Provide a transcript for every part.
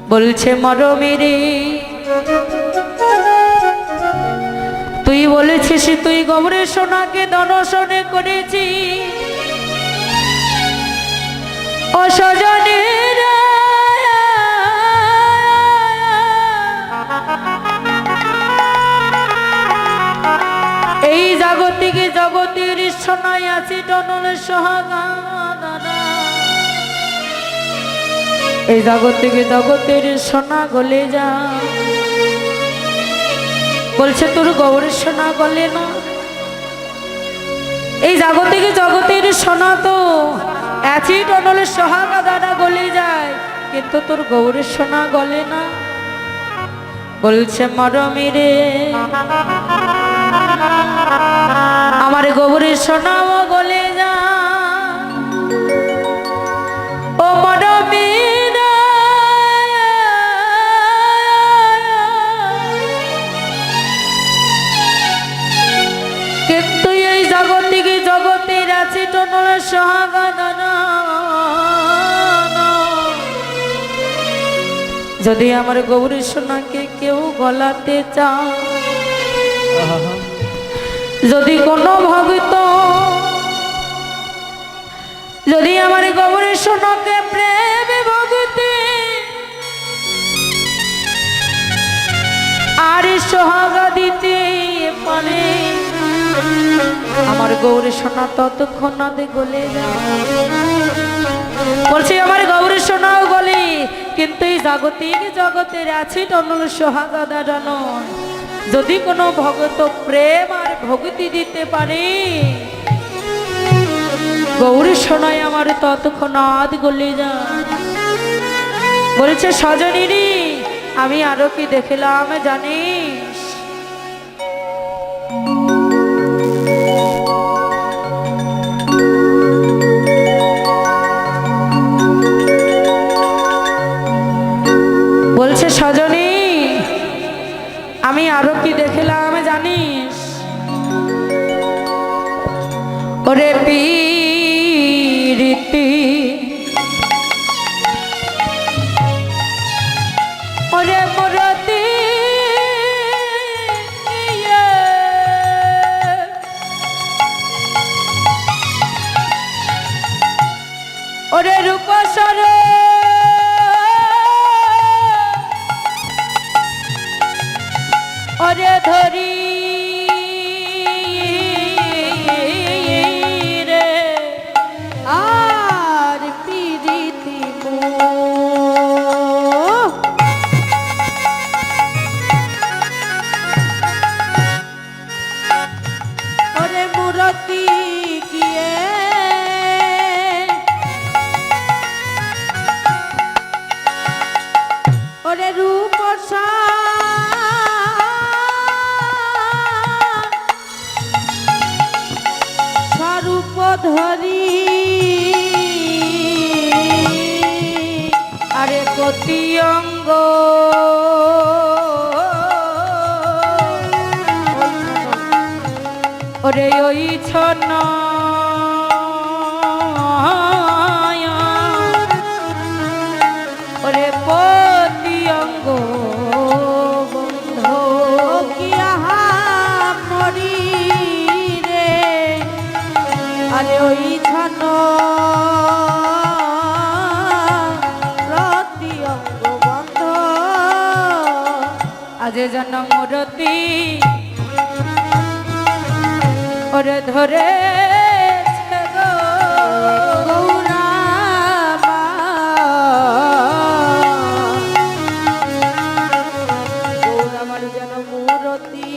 বলছে মরমেরে তুই বলেছিস তুই গৌরের সোনাকে দর্শনে করেছি ও সজনের এই জাগতিক জগতের সোনায় আছি টনলে সোহাগা এই জাগতিক জগতের সোনা গলে যা বলছে তোর গৌরের সোনা গলে না এই জাগতিক জগতের সোনা তো এচি টনলে সোহাগা দানা গলে যায় কিন্তু তোর গৌরের সোনা গলে না বলছে মরমিরে আমার গৌরের সোনাও গলে যা ও মরমিরে কিন্তু এই জাগতিক জগতের আছে টনলে সোহাগা দানা যদি আমার গৌরী সোনাকে কেউ গলাতে চায় যদি কোনো ভক্ত যদি আমার গৌরী সোনাকে প্রেমে ভক্তি আর সোহাগা দিতে পারে আমার গৌরী সোনা ততক্ষণ না গলে যায় বলছি আমার গৌরী সোনাও গলে কিন্তু এই জাগতিক জগতের আছে টনল সোহাগা দাঁড়ানো যদি কোনো ভগত প্রেম আর ভক্তি দিতে পারে গৌরী সোনায় আমার ততক্ষণ আধ গলে যায় বলছে সজনীরি আমি আরো কি দেখলাম জানিস বলছে সজনী আমি আরো কি দেখলাম জানিস ওরে পীরিতি ওরে মরতি ওরে রূপসরে ওরে ধরি রে আর পিরিতি ওরে মুরতি গিয়ে ওরে রূপসা ধরি আরে কতি অঙ্গ ওরে ওই ছন ওরে পতি অঙ্গ বন্ধ কি আহা মরি রে আরে ওই ছন রতি অঙ্গ বন্ধ আজ জন্ম রতি ওরে ধরে গৌরামার জন্ম রতি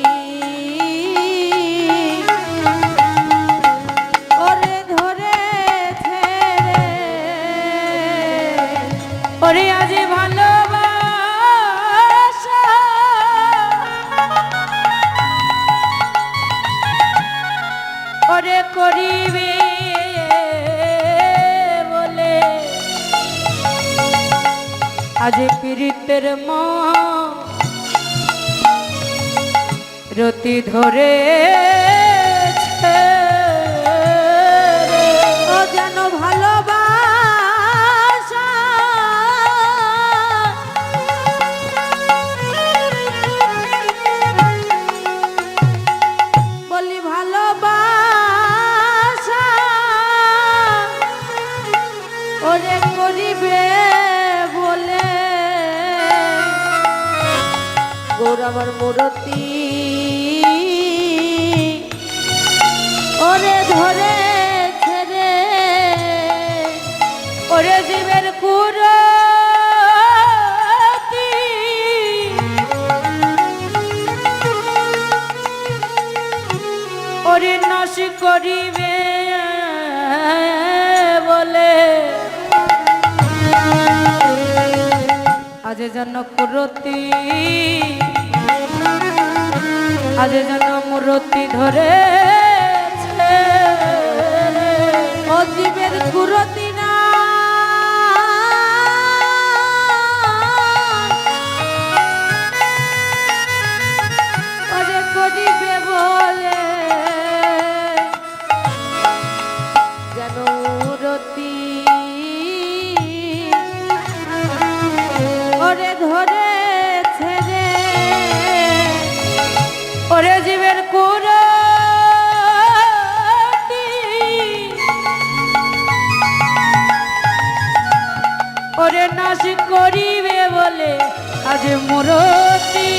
ওরে আজ ভালোবাসা ওরে করিবে বলে আজ পীড়িতের মন রতি ধরে ও জানো ভালোবাসা গৌর আমার মূরতি ওরে ধরে ছেড়ে ওরে জীবের কুরতি ওরে নাশ করিবে বলে আজ যেন কুরতি আজ যেন মূরতি ধরে অজীবের কুরতি না ওরে করিবে বলে যেন মূরতি ওরে ধরে ছেড়ে ওরে জীবের কুরতি ওরে নাশ করিবে বলে আজ মূরতি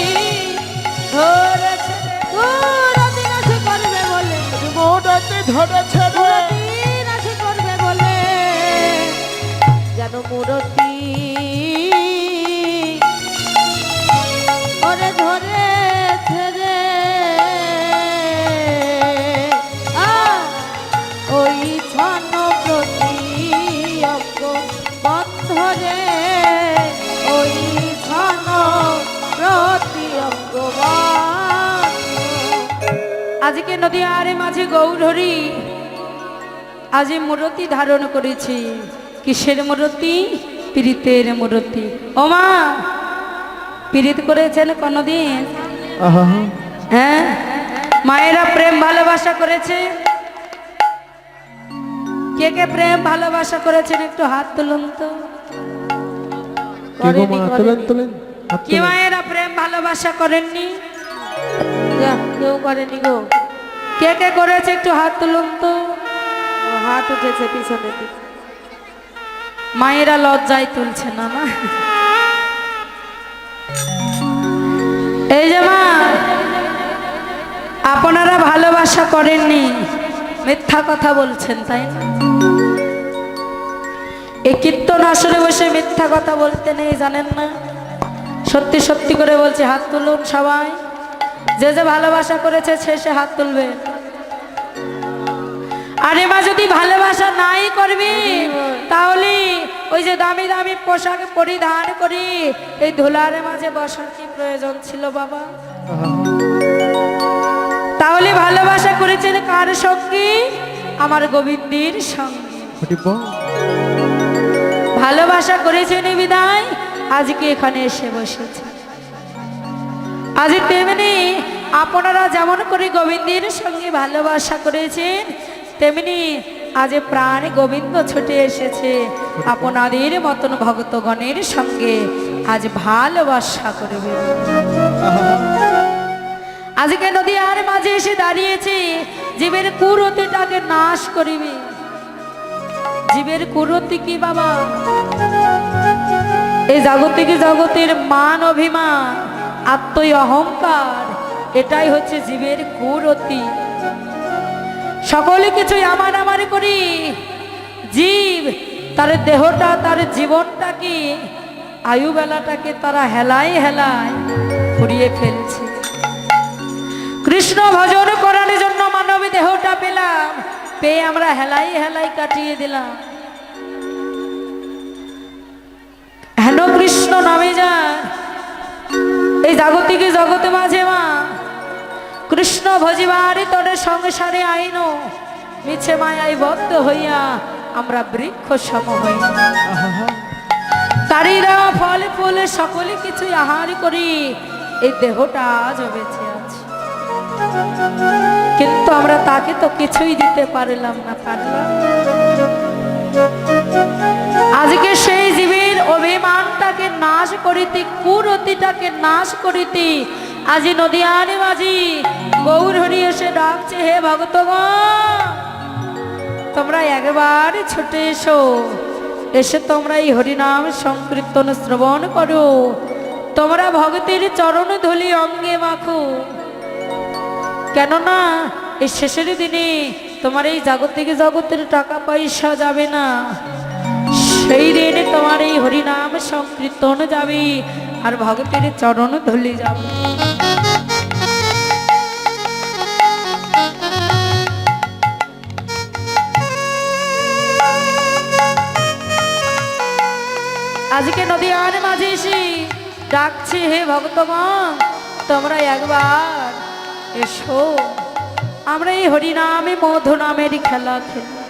ধরেছে কুরতি নাশ করবে বলে মূরতি ধরেছে কুরতি নাশ করবে বলে যেন মূরতি ওরে ধরে ছেড়ে ওই ছন্ন প্রতি অঙ্গ বন্ধরে ওই ছন্ন প্রতি অঙ্গ আজকে নদীয়ার মাঝে গৌরহরি আজি মূরতি ধারণ করেছি কিসের মূরতি পীড়িতের মূরতি ওমা পীড়িত করেছেন কোনদিন হ্যাঁ মায়েরা প্রেম ভালোবাসা করেছে কে কে প্রেম ভালোবাসা করেছেন একটু হাত তুলুন তো কি মায়েরা প্রেম ভালোবাসা করেননি কেউ করেনি গো কে কে করেছে একটু হাত তুলুন তো হাত উঠেছে পিছনে দিকে মায়েরা লজ্জায় তুলছে না না এই যে মা আপনারা ভালোবাসা করেননি মিথ্যা কথা বলছেন তাই না এই কীর্তন আসরে বসে মিথ্যা কথা বলতে নেই জানেন না সত্যি সত্যি করে বলছে হাত তুলুন সবাই যে যে ভালোবাসা করেছে সে হাত তুলবে আরে মা যদি ভালোবাসা নাই করবি তাহলে ওই যে দামি দামি পোশাক পরিধান করি এই ধুলার মাঝে বসার কি প্রয়োজন ছিল বাবা তাহলে ভালোবাসা করেছেন কার সঙ্গে আমার গোবিন্দের সঙ্গে ভালোবাসা করেছেন বিদায় আজকে এখানে এসে বসেছে আজ তেমনি আপনারা যেমন করে গোবিন্দের সঙ্গে ভালোবাসা করেছেন তেমনি আজ প্রাণ গোবিন্দ ছুটে এসেছে আপনাদের মতন ভক্তগণের সঙ্গে আজ ভালোবাসা করবে আজকে নদীয়ার মাঝে এসে দাঁড়িয়েছে জীবের কুরতিটাকে নাশ করিবে জীবের কুরতি কি বাবা এই জাগতিক জগতের মান অভিমান আত্ম অহংকার এটাই হচ্ছে জীবের কুরতি সকলে কিছু আমার আমার করি জীব তার দেহটা তার জীবনটাকে আয়ু বেলাটাকে তারা হেলায় হেলায় ফুরিয়ে ফেলছে কৃষ্ণ ভজন করার জন্য মানবী দেহটা পেলাম পেয়ে আমরা হেলাই হেলাই কাটিয়ে দিলাম হেন কৃষ্ণ নামে যান এই জাগতিক জগতে মাঝে মা কৃষ্ণ ভজিবারে তোরে সংসারে আইন মিছে মায়ায় বদ্ধ হইয়া আমরা বৃক্ষ সম হই তারিরা ফল ফুল সকলে কিছু আহার করি এই দেহটা আজ বেঁচে আছে কিন্তু আমরা তাকে তো কিছুই দিতে পারলাম না পারলাম আজকে সেই জীবের অভিমানটাকে নাশ করিতে কুরতিটাকে নাশ করিতে আজি নদিয়ারে মাঝি গৌর হরি এসে ডাকছে হে ভক্তগণ তোমরা একবার ছুটে এসো এসে তোমরা এই হরিনাম সংকীর্তন শ্রবণ করো তোমরা ভগতের চরণ ধুলি অঙ্গে মাখো, কেননা এই শেষের দিনে তোমার এই জাগতিক জগতের টাকা পয়সা যাবে না। সেই দিনে তোমার এই হরিনাম সংকীর্তন যাবে আর ভগতের চরণ ধুলি যাবে। আজকে নদীয়ার মাঝে এসে ডাকছে, হে ভক্তগণ তোমরা একবার এসো, আমরা এই হরিনামে মধু নামের খেলা খেলি।